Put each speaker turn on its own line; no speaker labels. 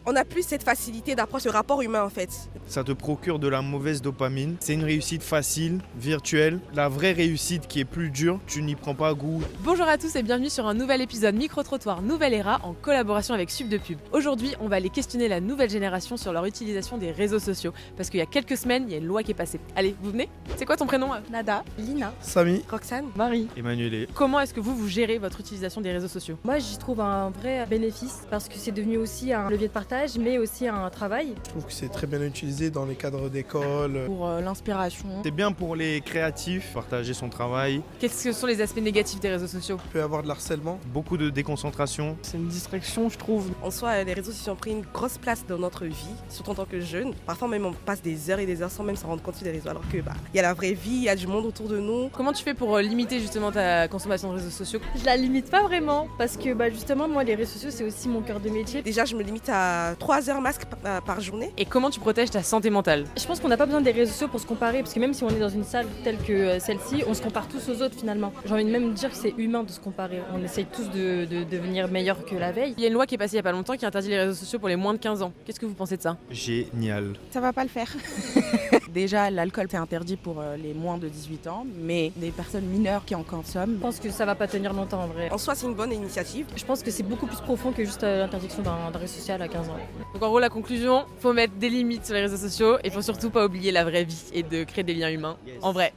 On a plus cette facilité d'approche, le rapport humain en fait.
Ça te procure de la mauvaise dopamine. C'est une réussite facile, virtuelle. La vraie réussite qui est plus dure, tu n'y prends pas goût.
Bonjour à tous et bienvenue sur un nouvel épisode Micro-trottoir Nouvelle Era en collaboration avec Sub de Pub. Aujourd'hui, on va aller questionner la nouvelle génération sur leur utilisation des réseaux sociaux. Parce qu'il y a quelques semaines, il y a une loi qui est passée. Allez, vous venez? C'est quoi ton prénom?
Nada, Lina,
Samy,
Roxane.
Marie.
Emmanuel.
Comment est-ce que vous gérez votre utilisation des réseaux sociaux?
Moi, j'y trouve un vrai bénéfice parce que c'est devenu aussi un levier de partage, mais aussi un travail.
je trouve que c'est très bien utilisé dans les cadres d'école.
Pour l'inspiration.
C'est bien pour les créatifs, partager son travail.
Qu'est-ce que sont les aspects négatifs des réseaux sociaux?
Il peut y avoir de l'harcèlement.
Beaucoup de déconcentration.
C'est une distraction, je trouve.
En soi, les réseaux sociaux ont pris une grosse place dans notre vie, surtout en tant que jeune. Parfois même on passe des heures et des heures sans même s'en rendre compte sur les réseaux, alors que il y a la vraie vie, il y a du monde autour de nous.
Comment tu fais pour limiter justement ta consommation de réseaux sociaux?
Je la limite pas vraiment parce que justement, moi, les réseaux sociaux, c'est aussi mon cœur de métier.
Déjà, je me limite à 3 heures masque par journée.
Et comment tu protèges ta santé mentale?
Je pense qu'on n'a pas besoin des réseaux sociaux pour se comparer parce que même si on est dans une salle telle que celle-ci, on se compare tous aux autres finalement. J'ai envie de même dire que c'est humain de se comparer. On essaye tous de devenir meilleurs que la veille.
Il y a une loi qui est passée il y a pas longtemps qui interdit les réseaux sociaux pour les moins de 15 ans. Qu'est-ce que vous pensez de ça?
Génial.
Ça va pas le faire. Déjà, l'alcool c'est interdit pour les moins de 18 ans, mais des personnes mineures qui en consomment.
Je pense que ça va pas tenir longtemps en vrai.
En soi, c'est une bonne initiative.
Je pense que c'est beaucoup plus profond que juste l'interdiction d'un réseau social à 15 ans.
Donc en gros la conclusion, faut mettre des limites sur les réseaux sociaux et faut surtout pas oublier la vraie vie et de créer des liens humains en vrai.